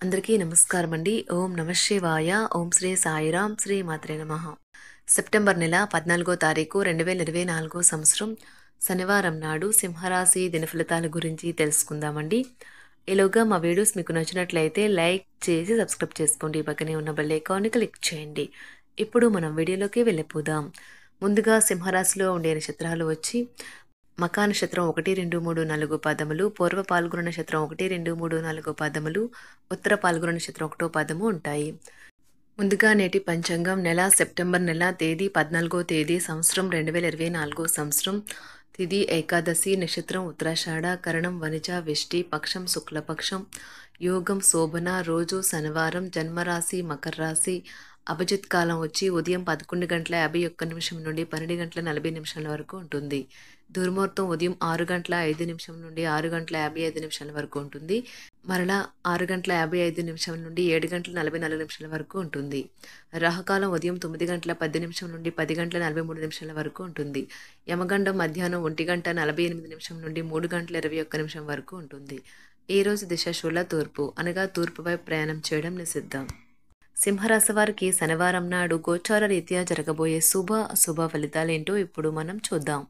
అందరికీ నమస్కారం అండి. ఓం నమః శివాయ. ఓం శ్రీ సాయిరాం. శ్రీ మాత్రే నమః. సెప్టెంబర్ నెల 14వ తారీఖు 2024 సంవత్సరం శనివారం నాడు సింహరాశి దినఫలితాల గురించి తెలుసుకుందామండి. ఈలోగా మా వీడియోస్ మీకు నచ్చినట్లయితే లైక్ చేసి సబ్స్క్రైబ్ చేసుకోండి. పక్కనే ఉన్న బెల్ ఐకాన్ని క్లిక్ చేయండి. ఇప్పుడు మనం వీడియోలోకి వెళ్ళిపోదాం. ముందుగా సింహరాశిలో ఉండే నక్షత్రాలు వచ్చి మఖా నక్షత్రం 1, 2, 3, 4 పాదములు, పూర్వ పాల్గొన నక్షత్రం 1, 2, 3, 4 పాదములు, ఉత్తర పాల్గొన నక్షత్రం 1వ పాదము ఉంటాయి. ముందుగా నేటి పంచాంగం నెల సెప్టెంబర్ నెల తేదీ 14వ తేదీ సంవత్సరం 2024 సంవత్సరం తిథి ఏకాదశి నక్షత్రం ఉత్తరాషాఢ కరణం వనిజ విష్టి పక్షం శుక్లపక్షం యోగం శోభన రోజు శనివారం జన్మరాశి మకర రాశి అభిజిత్ కాలం వచ్చి ఉదయం 11 గంటల 51 నిమిషం నుండి 12 గంటల 40 నిమిషాల వరకు ఉంటుంది. దుర్ముహూర్తం ఉదయం 6 గంటల 5 నిమిషం నుండి 6 గంటల 55 నిమిషాల వరకు ఉంటుంది. మరలా 6 గంటల 55 నిమిషాల నుండి 7 గంటల 44 నిమిషాల వరకు ఉంటుంది. రాహుకాలం ఉదయం 9 గంటల 10 నిమిషం నుండి 10 గంటల 43 నిమిషాల వరకు ఉంటుంది. యమగండం మధ్యాహ్నం 1 గంట 48 నిమిషం నుండి 3 గంటల 21 నిమిషం వరకు ఉంటుంది. ఈ రోజు దిశ శూల తూర్పు అనగా తూర్పు వైపు ప్రయాణం చేయడం నిషిద్ధం. సింహరాశి వారికి శనివారం నాడు గోచార రీత్యా జరగబోయే శుభ అశుభ ఫలితాలేంటో ఇప్పుడు మనం చూద్దాం.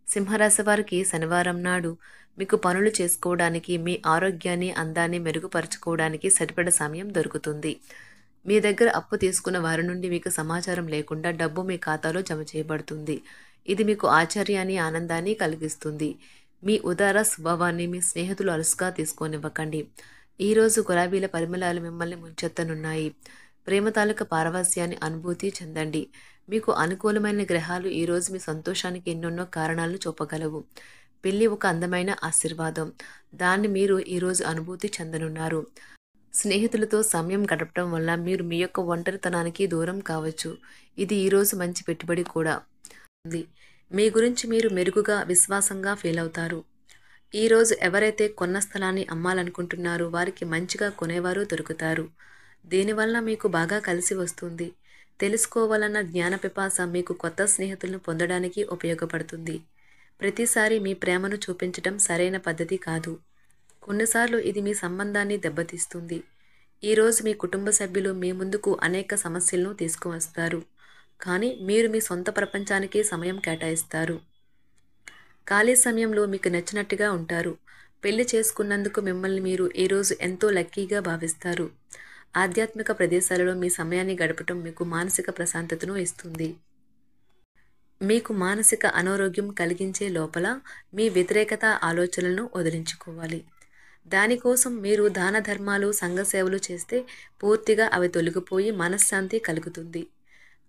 సింహరాశి వారికి శనివారం నాడు మీకు పనులు చేసుకోవడానికి, మీ ఆరోగ్యాన్ని అందాన్ని మెరుగుపరచుకోవడానికి సరిపడ సమయం దొరుకుతుంది. మీ దగ్గర అప్పు తీసుకున్న వారి నుండి మీకు సమాచారం లేకుండా డబ్బు మీ ఖాతాలో జమ చేయబడుతుంది. ఇది మీకు ఆశ్చర్యాన్ని ఆనందాన్ని కలిగిస్తుంది. మీ ఉదార స్వభావాన్ని మీ స్నేహితులు అలుసుగా తీసుకోనివ్వకండి. ఈరోజు గులాబీల పరిమళాలు మిమ్మల్ని ముంచెత్తనున్నాయి. ప్రేమ తాలూక పారవస్యాన్ని అనుభూతి చెందండి. మీకు అనుకూలమైన గ్రహాలు ఈరోజు మీ సంతోషానికి ఎన్నెన్నో కారణాలను చూపగలవు. పెళ్లి ఒక అందమైన ఆశీర్వాదం. దాన్ని మీరు ఈరోజు అనుభూతి చెందనున్నారు. స్నేహితులతో సమయం గడపడం వల్ల మీరు మీ యొక్క ఒంటరితనానికి దూరం కావచ్చు. ఇది ఈరోజు మంచి పెట్టుబడి కూడా ఉంది. మీ గురించి మీరు మెరుగుగా విశ్వాసంగా ఫీల్ అవుతారు. ఈరోజు ఎవరైతే కొన్న స్థలాన్ని అమ్మాలనుకుంటున్నారో వారికి మంచిగా కొనేవారు దొరుకుతారు. దీనివల్ల మీకు బాగా కలిసి వస్తుంది. తెలుసుకోవాలన్న జ్ఞాన పిపాస మీకు కొత్త స్నేహితులను పొందడానికి ఉపయోగపడుతుంది. ప్రతిసారి మీ ప్రేమను చూపించటం సరైన పద్ధతి కాదు. కొన్నిసార్లు ఇది మీ సంబంధాన్ని దెబ్బతీస్తుంది. ఈరోజు మీ కుటుంబ సభ్యులు మీ ముందుకు అనేక సమస్యలను తీసుకువస్తారు. కానీ మీరు మీ సొంత ప్రపంచానికి సమయం కేటాయిస్తారు. ఖాళీ సమయంలో మీకు నచ్చినట్టుగా ఉంటారు. పెళ్లి చేసుకున్నందుకు మిమ్మల్ని మీరు ఈరోజు ఎంతో లక్కీగా భావిస్తారు. ఆధ్యాత్మిక ప్రదేశాలలో మీ సమయాన్ని గడపటం మీకు మానసిక ప్రశాంతతను ఇస్తుంది. మీకు మానసిక అనారోగ్యం కలిగించే లోపల మీ వ్యతిరేకత ఆలోచనలను వదిలించుకోవాలి. దానికోసం మీరు దాన ధర్మాలు సంఘ సేవలు చేస్తే పూర్తిగా అవి తొలగిపోయి మనశ్శాంతి కలుగుతుంది.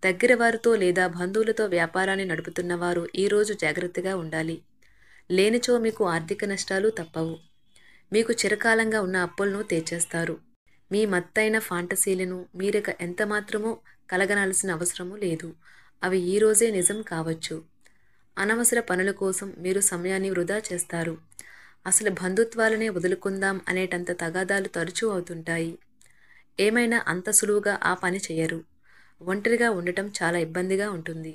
దగ్గర వారితో లేదా బంధువులతో వ్యాపారాన్ని నడుపుతున్న వారు ఈరోజు జాగ్రత్తగా ఉండాలి. లేనిచో మీకు ఆర్థిక నష్టాలు తప్పవు. మీకు చిరకాలంగా ఉన్న అప్పులను తీర్చేస్తారు. మీ మత్తైన ఫాంటసీలను మీరిక ఎంత మాత్రమూ కలగనాల్సిన అవసరము లేదు. అవి ఈరోజే నిజం కావచ్చు. అనవసర పనుల కోసం మీరు సమయాన్ని వృధా చేస్తారు. అసలు బంధుత్వాలనే వదులుకుందాం అనేటంత తగాదాలు తరచూ అవుతుంటాయి. ఏమైనా అంత సులువుగా ఆ పని చేయరు. ఒంటరిగా ఉండటం చాలా ఇబ్బందిగా ఉంటుంది.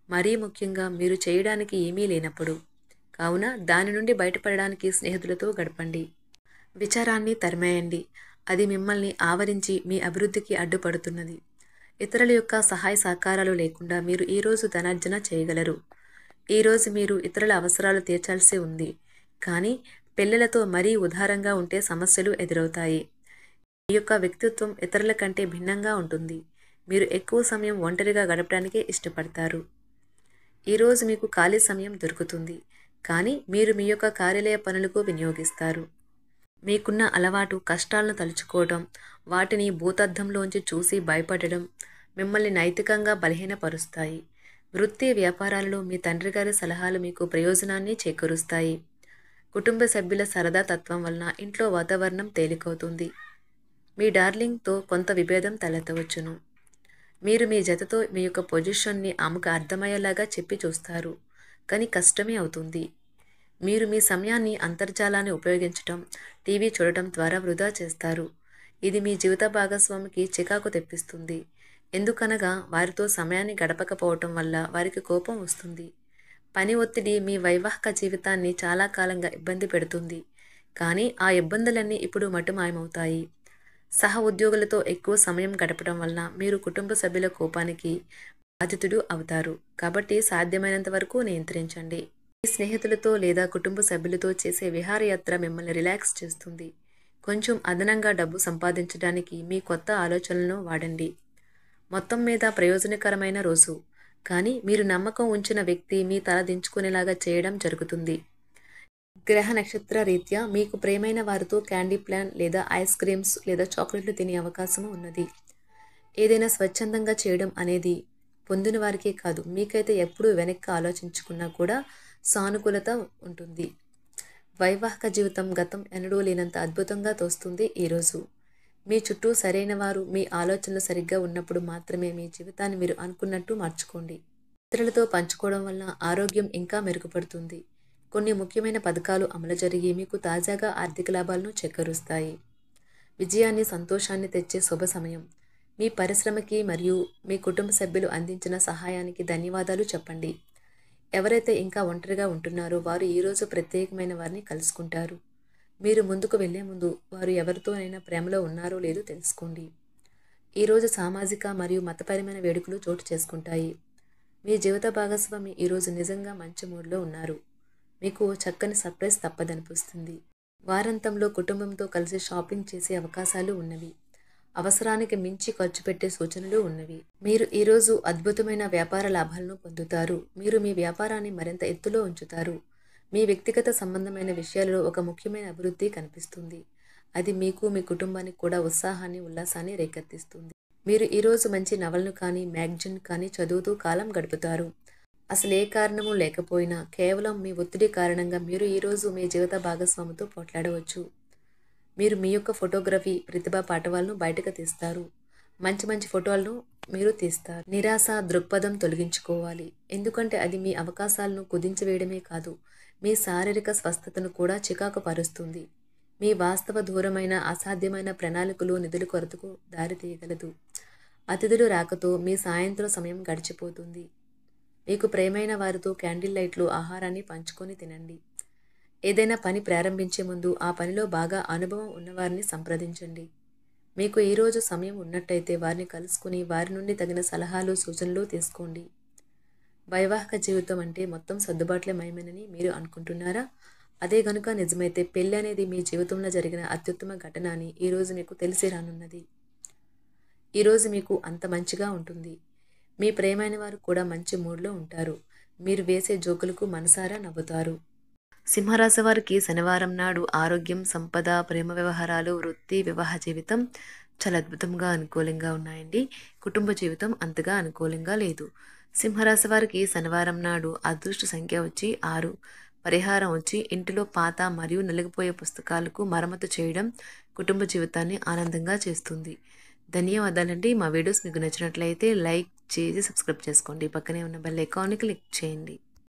మరీ ముఖ్యంగా మీరు చేయడానికి ఏమీ లేనప్పుడు. కావున దాని నుండి బయటపడడానికి స్నేహితులతో గడపండి. విచారాన్ని తరిమేయండి. అది మిమ్మల్ని ఆవరించి మీ అభివృద్ధికి అడ్డుపడుతున్నది. ఇతరుల యొక్క సహాయ సహకారాలు లేకుండా మీరు ఈరోజు ధనార్జన చేయగలరు. ఈరోజు మీరు ఇతరుల అవసరాలు తీర్చాల్సి ఉంది. కానీ పిల్లలతో మరీ ఉదారంగా ఉంటే సమస్యలు ఎదురవుతాయి. మీ యొక్క వ్యక్తిత్వం ఇతరుల కంటే భిన్నంగా ఉంటుంది. మీరు ఎక్కువ సమయం ఒంటరిగా గడపడానికే ఇష్టపడతారు. ఈరోజు మీకు ఖాళీ సమయం దొరుకుతుంది. కానీ మీరు మీ యొక్క కార్యాలయ పనులకు వినియోగిస్తారు. మీకున్న అలవాటు కష్టాలను తలుచుకోవడం, వాటిని భూతద్దంలోంచి చూసి భయపడడం మిమ్మల్ని నైతికంగా బలహీనపరుస్తాయి. వృత్తి వ్యాపారాలలో మీ తండ్రి గారి సలహాలు మీకు ప్రయోజనాన్ని చేకూరుస్తాయి. కుటుంబ సభ్యుల సరదా తత్వం వలన ఇంట్లో వాతావరణం తేలికవుతుంది. మీ డార్లింగ్తో కొంత విభేదం తలెత్తవచ్చును. మీరు మీ జతతో మీ యొక్క పొజిషన్ని ఆమెకు అర్థమయ్యేలాగా చెప్పి చూస్తారు. కానీ కష్టమే అవుతుంది. మీరు మీ సమయాన్ని అంతర్జాలాన్ని ఉపయోగించటం, టీవీ చూడటం ద్వారా వృధా చేస్తారు. ఇది మీ జీవిత భాగస్వామికి చికాకు తెప్పిస్తుంది. ఎందుకనగా వారితో సమయాన్ని గడపకపోవటం వల్ల వారికి కోపం వస్తుంది. పని ఒత్తిడి మీ వైవాహిక జీవితాన్ని చాలా కాలంగా ఇబ్బంది పెడుతుంది. కానీ ఆ ఇబ్బందులన్నీ ఇప్పుడు మటుమాయమవుతాయి. సహ ఉద్యోగులతో ఎక్కువ సమయం గడపడం వలన మీరు కుటుంబ సభ్యుల కోపానికి బాధితుడు అవుతారు. కాబట్టి సాధ్యమైనంత వరకు నియంత్రించండి. మీ స్నేహితులతో లేదా కుటుంబ సభ్యులతో చేసే విహారయాత్ర మిమ్మల్ని రిలాక్స్ చేస్తుంది. కొంచెం అదనంగా డబ్బు సంపాదించడానికి మీ కొత్త ఆలోచనలను వాడండి. మొత్తం మీద ప్రయోజనకరమైన రోజు. కానీ మీరు నమ్మకం ఉంచిన వ్యక్తి మీ తల దించుకునేలాగా చేయడం జరుగుతుంది. గ్రహ నక్షత్ర రీత్యా మీకు ప్రియమైన వారితో క్యాండీ ప్లాన్ లేదా ఐస్ క్రీమ్స్ లేదా చాక్లెట్లు తినే అవకాశం ఉన్నది. ఏదైనా స్వచ్ఛందంగా చేయడం అనేది పొందిన వారికే కాదు, మీకైతే ఎప్పుడూ వెనక్కి ఆలోచించుకున్నా కూడా సానుకూలత ఉంటుంది. వైవాహిక జీవితం గతం ఎన్నడూ లేనంత అద్భుతంగా తోస్తుంది ఈరోజు. మీ చుట్టూ సరైన వారు, మీ ఆలోచనలు సరిగ్గా ఉన్నప్పుడు మాత్రమే మీ జీవితాన్ని మీరు అనుకున్నట్టు మార్చుకోండి. ఇతరులతో పంచుకోవడం వల్ల ఆరోగ్యం ఇంకా మెరుగుపడుతుంది. కొన్ని ముఖ్యమైన పథకాలు అమలు జరిగి మీకు తాజాగా ఆర్థిక లాభాలను చేకూరుస్తాయి. విజయాన్ని, సంతోషాన్ని తెచ్చే శుభ సమయం. మీ పరిశ్రమకి మరియు మీ కుటుంబ సభ్యులు అందించిన సహాయానికి ధన్యవాదాలు చెప్పండి. ఎవరైతే ఇంకా ఒంటరిగా ఉంటున్నారో వారు ఈరోజు ప్రత్యేకమైన వారిని కలుసుకుంటారు. మీరు ముందుకు వెళ్లే ముందు వారు ఎవరితోనైనా ప్రేమలో ఉన్నారో లేదో తెలుసుకోండి. ఈరోజు సామాజిక మరియు మతపరమైన వేడుకలు చోటు చేసుకుంటాయి. మీ జీవిత భాగస్వామి ఈరోజు నిజంగా మంచి మూడ్లో ఉన్నారు. మీకు చక్కని సర్ప్రైజ్ తప్పదనిపిస్తుంది. వారాంతంలో కుటుంబంతో కలిసి షాపింగ్ చేసే అవకాశాలు ఉన్నవి. అవసరానికి మించి ఖర్చు పెట్టే సూచనలు ఉన్నవి. మీరు ఈరోజు అద్భుతమైన వ్యాపార లాభాలను పొందుతారు. మీరు మీ వ్యాపారాన్ని మరింత ఎత్తులో ఉంచుతారు. మీ వ్యక్తిగత సంబంధమైన విషయాలలో ఒక ముఖ్యమైన అభివృద్ధి కనిపిస్తుంది. అది మీకు, మీ కుటుంబానికి కూడా ఉత్సాహాన్ని, ఉల్లాసాన్ని రేకెత్తిస్తుంది. మీరు ఈరోజు మంచి నవలను కానీ, మ్యాగజైన్ కానీ చదువుతూ కాలం గడుపుతారు. అసలు ఏ కారణము లేకపోయినా కేవలం మీ ఒత్తిడి కారణంగా మీరు ఈరోజు మీ జీవిత భాగస్వామితో పోట్లాడవచ్చు. మీరు మీ యొక్క ఫోటోగ్రఫీ ప్రతిభా పాటవాలను బయటకు తీస్తారు. మంచి మంచి ఫోటోలను మీరు తీస్తారు. నిరాశ దృక్పథం తొలగించుకోవాలి. ఎందుకంటే అది మీ అవకాశాలను కుదించివేయడమే కాదు, మీ శారీరక స్వస్థతను కూడా చికాకు పరుస్తుంది. మీ వాస్తవ దూరమైన అసాధ్యమైన ప్రణాళికలు నిధుల కొరతకు దారితీయగలదు. అతిథులు రాకతో మీ సాయంత్రం సమయం గడిచిపోతుంది. మీకు ప్రియమైన వారితో క్యాండిల్ లైట్లు, ఆహారాన్ని పంచుకొని తినండి. ఏదైనా పని ప్రారంభించే ముందు ఆ పనిలో బాగా అనుభవం ఉన్నవారిని సంప్రదించండి. మీకు ఈరోజు సమయం ఉన్నట్టయితే వారిని కలుసుకుని వారి నుండి తగిన సలహాలు, సూచనలు తీసుకోండి. వైవాహిక జీవితం అంటే మొత్తం సర్దుబాట్లే మయమేనని మీరు అనుకుంటున్నారా? అదే గనుక నిజమైతే పెళ్ళి అనేది మీ జీవితంలో జరిగిన అత్యుత్తమ ఘటన అని ఈరోజు మీకు తెలిసి రానున్నది. ఈరోజు మీకు అంత మంచిగా ఉంటుంది. మీ ప్రియమైన వారు కూడా మంచి మూడ్లో ఉంటారు. మీరు వేసే జోకులకు మనసారా నవ్వుతారు. సింహరాశి వారికి శనివారం నాడు ఆరోగ్యం, సంపద, ప్రేమ వ్యవహారాలు, వృత్తి, వివాహ జీవితం చాలా అద్భుతంగా అనుకూలంగా ఉన్నాయండి. కుటుంబ జీవితం అంతగా అనుకూలంగా లేదు. సింహరాశి వారికి శనివారం నాడు అదృష్ట సంఖ్య వచ్చి 6. పరిహారం వచ్చి ఇంటిలో పాత మరియు నలిగిపోయే పుస్తకాలకు మరమ్మతు చేయడం కుటుంబ జీవితాన్ని ఆనందంగా చేస్తుంది. ధన్యవాదాలండి. మా వీడియోస్ మీకు నచ్చినట్లయితే లైక్ చేసి సబ్స్క్రైబ్ చేసుకోండి. పక్కనే ఉన్న బెల్ ఐకాన్ని క్లిక్ చేయండి.